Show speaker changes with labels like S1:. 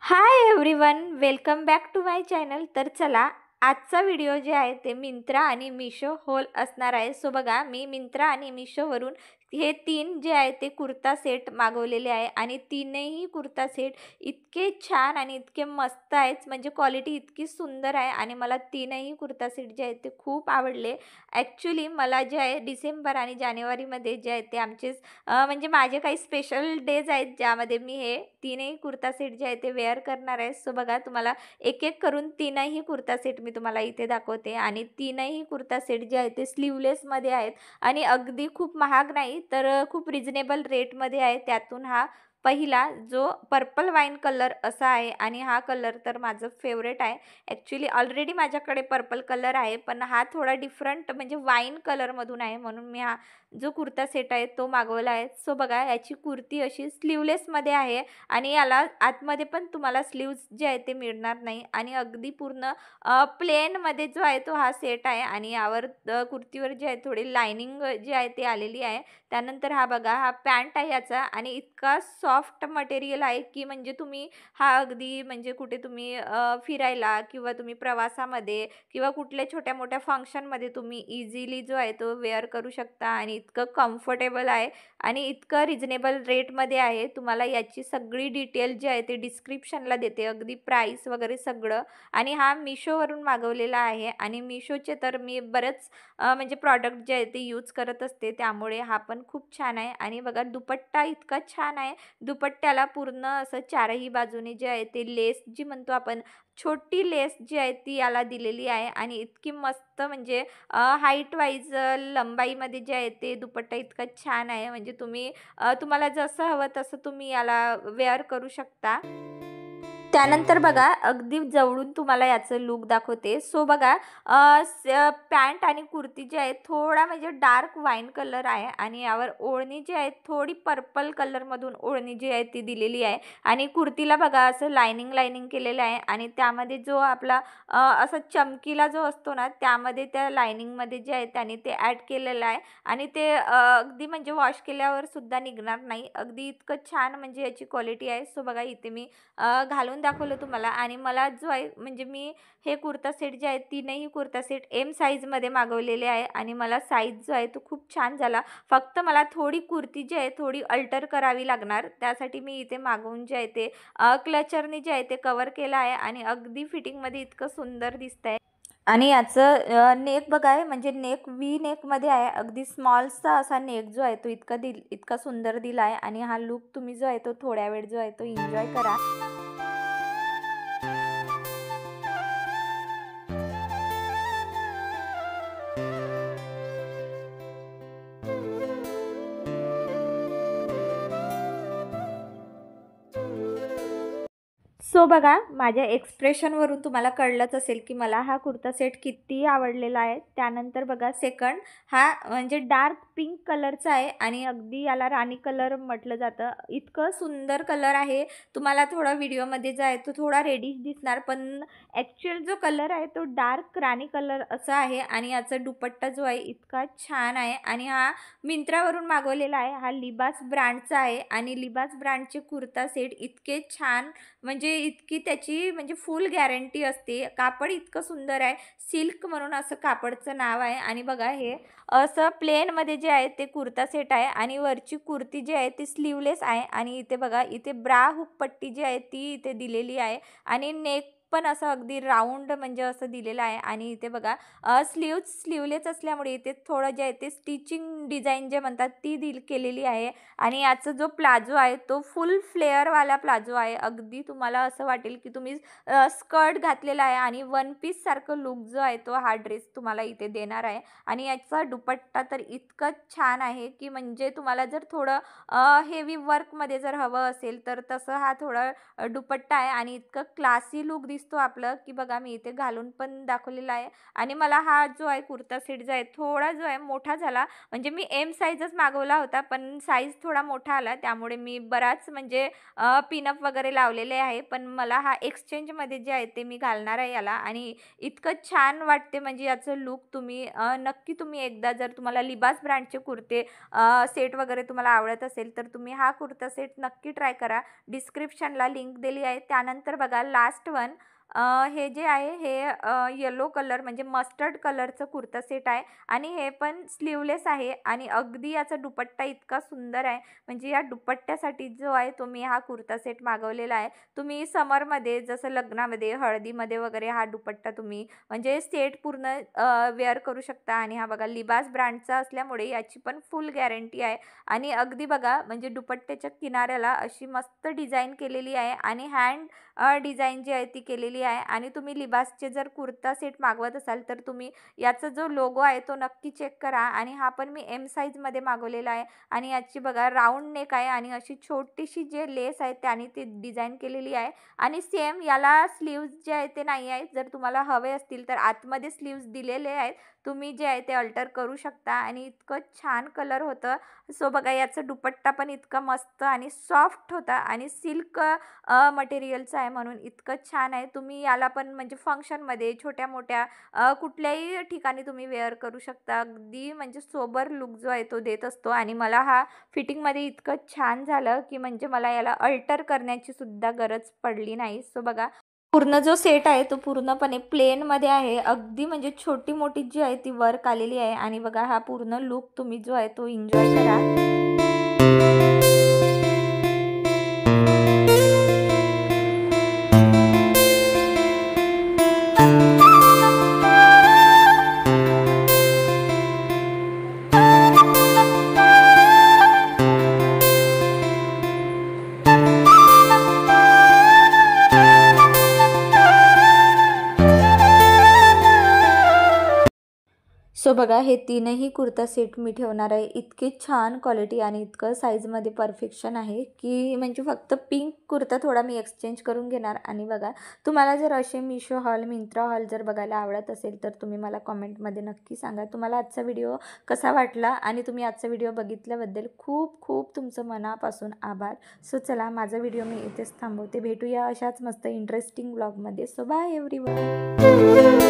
S1: High everyone, welcome back to my channel. तर चला, आजचा व्हिडिओ जे आहे ते मिंत्रा आणि मिशो होल असणार आहे. सो बघा, मी मिंत्रा आणि मिशोवरून हे 3 जे आहे ते कुर्ता सेट मागवलेले आहे आणि तीनही कुर्ता सेट इतके छान आणि इतके मस्त आहेत. म्हणजे क्वालिटी इतकी सुंदर आहे आणि मला तीनही कुर्ता सेट जे आहेत ते खूप आवडले. ॲक्च्युली मला जे आहे डिसेंबर आणि जानेवारीमध्ये जे आहे ते आमचे म्हणजे माझे काही स्पेशल डेज आहेत ज्यामध्ये मी हे तीनही कुर्ता सेट जे आहे ते वेअर करणार आहे. सो बघा, तुम्हाला एक एक करून तीनही कुर्ता सेट मी तुम्हाला इथे दाखवते आणि तीनही कुर्ता सेट जे आहे ते स्लीवलेसमध्ये आहेत आणि अगदी खूप महाग नाही, तर खूप रिजनेबल रेटमध्ये आहे. त्यातून हा पहिला जो पर्पल वाईन कलर असा आहे आणि हा कलर तर माझं फेवरेट आहे. ॲक्च्युली ऑलरेडी माझ्याकडे पर्पल कलर आहे, पण हा थोडा डिफरंट म्हणजे वाईन कलरमधून आहे, म्हणून मी हा जो कुर्ता सेट आहे तो मागवला आहे. सो बघा, याची कुर्ती अशी स्लीवलेसमध्ये आहे आणि याला आतमध्ये पण तुम्हाला स्लीव्ज जे आहे ते मिळणार नाही आणि अगदी पूर्ण प्लेनमध्ये जो आहे तो हा सेट आहे आणि यावर कुर्तीवर जे आहे थोडी लायनिंग जी आहे ती आलेली आहे. त्यानंतर हा बघा, हा पॅन्ट आहे याचा आणि इतका सॉफ्ट मटेरियल आहे की म्हणजे तुम्ही हा अगदी म्हणजे कुठे तुम्ही फिरायला किंवा तुम्ही प्रवासामध्ये किंवा कुठल्या छोट्या-मोठ्या फंक्शनमध्ये तुम्ही इझिली जो आहे तो वेअर करू शकता आणि इतकं कम्फर्टेबल आहे आणि इतकं रिजनेबल रेटमध्ये आहे. तुम्हाला याची सगळी डिटेल जी आहे ते डिस्क्रिप्शनला देते, अगदी प्राईस वगैरे सगळं. आणि हा मिशोवरून मागवलेला आहे आणि मिशोचे तर मी बरेच म्हणजे प्रॉडक्ट जे आहे ते यूज करत असते, त्यामुळे हा पण खूप छान आहे. आणि बघा, दुपट्टा इतका छान आहे. दुपट्ट्याला पूर्ण असं चारही बाजूने जे आहे ते लेस जी म्हणतो आपण, छोटी लेस जी आहे ती याला दिलेली आहे आणि इतकी मस्त म्हणजे हाईट वाईज लंबाईमध्ये जे आहे ते दुपट्टा इतका छान आहे. म्हणजे तुम्ही तुम्हाला जसं हवं तसं तुम्ही याला वेअर करू शकता. त्यानंतर बघा, अगदी जवळून तुम्हाला याचं लूक दाखवते. सो बघा, पॅन्ट आणि कुर्ती जी आहे थोडा म्हणजे डार्क वाईन कलर आहे आणि यावर ओढणी जी आहे थोडी पर्पल कलरमधून ओढणी जी आहे ती दिलेली आहे आणि कुर्तीला बघा असं लायनिंग केलेलं आहे आणि त्यामध्ये जो आपला असा चमकीला जो असतो ना, त्यामध्ये त्या लायनिंगमध्ये जे आहे त्याने ते ॲड केलेलं आहे आणि ते अगदी म्हणजे वॉश केल्यावर सुद्धा निघणार नाही. अगदी इतकं छान म्हणजे याची क्वालिटी आहे. सो बघा, इथे मी घालून दाखवलं तुम्हाला आणि मला जो आहे म्हणजे मी हे कुर्ता सेट जे आहेत तीनही कुर्ता सेट एम साईजमध्ये मागवलेले आहे आणि मला साईज जो आहे तो खूप छान झाला. फक्त मला थोडी कुर्ती जी आहे थोडी अल्टर करावी लागणार, त्यासाठी मी इथे मागवून जे आहे ते क्लचरने जे आहे ते कवर केलं आहे आणि अगदी फिटिंगमध्ये इतकं सुंदर दिसतंय. आणि याचं नेक बघा आहे, म्हणजे नेक व्ही नेकमध्ये आहे. अगदी स्मॉलचा असा नेक जो आहे तो इतका सुंदर दिला आहे आणि हा लूक तुम्ही जो आहे तो थोड्या वेळ जो आहे तो एन्जॉय करा. सो बघा, माझ्या एक्सप्रेशनवरून तुम्हाला कळलंच असेल की मला हा कुर्ता सेट किती आवडलेला आहे. त्यानंतर बघा, सेकंड हा म्हणजे डार्क पिंक कलरचा आहे आणि अगदी याला राणी कलर म्हटलं जातं. इतकं सुंदर कलर आहे. तुम्हाला थोडा व्हिडिओमध्ये जो आहे तो थोडा रेडिश दिसणार, पण ॲक्च्युअल जो कलर आहे तो डार्क राणी कलर असा आहे आणि याचा दुपट्टा जो आहे इतका छान आहे आणि हा मिंत्रावरून मागवलेला आहे. हा लिबास ब्रँडचा आहे आणि लिबास ब्रँडचे कुर्ता सेट इतके छान म्हणजे इतकी त्याची म्हणजे फुल गॅरंटी असते. कापड इतकं सुंदर आहे. सिल्क म्हणून असं कापडचं नाव आहे आणि बघा, हे असं प्लेनमध्ये जे आहे ते कुर्ता सेट आहे आणि वरची कुर्ती जी आहे ती स्लीवलेस आहे आणि इथे बघा, इथे ब्रा हुक पट्टी जी आहे ती इथे दिलेली आहे आणि नेक पण असं अगदी राऊंड म्हणजे असं दिलेलं आहे आणि इथे बघा, स्लीवलेस असल्यामुळे इथे थोडं जे आहे ते स्टिचिंग डिझाईन जे म्हणतात ती केलेली आहे आणि याचा जो प्लाझो आहे तो फुल फ्लेअरवाला प्लाझो आहे. अगदी तुम्हाला असं वाटेल की तुम्ही स्कर्ट घातलेला आहे आणि वन पीस सारखं लुक जो आहे तो हा ड्रेस तुम्हाला इथे देणार आहे आणि याचा दुपट्टा तर इतकं छान आहे की म्हणजे तुम्हाला जर थोडं हेवी वर्कमध्ये जर हवं असेल तर तसं हा थोडा दुपट्टा आहे आणि इतकं क्लासी लुक दिसतो आपलं, की बघा मी इथे घालून पण दाखवलेला आहे. आणि मला हा जो आहे कुर्ता सेट जो आहे थोडा जो आहे मोठा झाला. म्हणजे मी एम साईजच मागवला होता, पण साईज थोडा मोठा आला. त्यामुळे मी बराच म्हणजे पिनअप वगैरे लावलेले आहे. पण मला हा एक्सचेंजमध्ये जे आहे ते मी घालणार आहे याला. आणि इतकं छान वाटते म्हणजे याचं लूक. तुम्ही नक्की तुम्ही एकदा जर तुम्हाला लिबास ब्रँडचे कुर्ते सेट वगैरे तुम्हाला आवडत असेल तर तुम्ही हा कुर्ता सेट नक्की ट्राय करा. डिस्क्रिप्शनला लिंक दिली आहे. त्यानंतर बघा लास्ट वन, हे जे आहे हे येलो कलर म्हणजे मस्टर्ड कलरचं कुर्ता सेट आहे. आणि हे पण स्लीवलेस आहे आणि अगदी याचा दुपट्टा इतका सुंदर आहे. म्हणजे या दुपट्ट्यासाठी जो आहे तो मी हा कुर्ता सेट मागवलेला आहे. तुम्ही समरमध्ये जसं लग्नामध्ये, हळदीमध्ये वगैरे हा दुपट्टा तुम्ही म्हणजे सेट पूर्ण वेअर करू शकता. आणि हा बघा लिबास ब्रँडचा असल्यामुळे याची पण फुल गॅरंटी आहे. आणि अगदी बघा म्हणजे दुपट्ट्याच्या किनाऱ्याला अशी मस्त डिझाईन केलेली आहे आणि हँड डिझाईन जी आहे ती केलेली आहे. आणि तुम्ही लिबासचे जर कुर्ता सेट मागवत असाल तर तुम्ही याचा जो लोगो आहे तो नक्की चेक करा. आणि हा पण मी एम साईजमध्ये मागवलेला आहे. आणि याची बघा राऊंड नेक आहे आणि अशी छोटीशी जे लेस आहे त्याने ती डिझाईन केलेली आहे. आणि सेम याला स्लीव्ज जे आहे ते नाही आहेत. जर तुम्हाला हवे असतील तर आतमध्ये स्लीव्ज दिलेले आहेत. तुम्ही जे आहे ते अल्टर करू शकता. आणि इतकं छान कलर होतं. सो बघा याचा दुपट्टा पण इतका मस्त आणि सॉफ्ट होता आणि सिल्क मटेरियलचं आहे म्हणून इतकं छान आहे. तुम्ही याला पण म्हणजे फंक्शनमध्ये छोट्या-मोठ्या कुठल्याही ठिकाणी तुम्ही वेअर करू शकता. अगदी म्हणजे सोबर लूक जो आहे तो देत असतो. आणि मला हा फिटिंगमध्ये इतकं छान झालं, की म्हणजे मला याला अल्टर करण्याची सुद्धा गरज पडली नाही. सो बघा पूर्ण जो सेट आहे तो पूर्णपणे प्लेनमध्ये आहे. अगदी म्हणजे छोटी-मोठी जी आहे ती वर्क आलेली आहे. आणि बघा हा पूर्ण लूक तुम्ही जो आहे तो एन्जॉय करा. सो बघा हे तीनही कुर्ता सेट मी ठेवणार आहे. इतकी छान क्वालिटी आणि इतकं साईजमध्ये परफेक्शन आहे की म्हणजे फक्त पिंक कुर्ता थोडा मी एक्सचेंज करून घेणार. आणि बघा तुम्हाला जर असे मिशो हॉल, मिंत्रा हॉल जर बघायला आवडत असेल तर तुम्ही मला कॉमेंटमध्ये नक्की सांगा. तुम्हाला आजचा व्हिडिओ कसा वाटला आणि तुम्ही आजचा व्हिडिओ बघितल्याबद्दल खूप खूप तुमचं मनापासून आभार. सो चला माझा व्हिडिओ मी इथेच थांबवते. भेटूया अशाच मस्त इंटरेस्टिंग व्लॉगमध्ये. So bye everyone.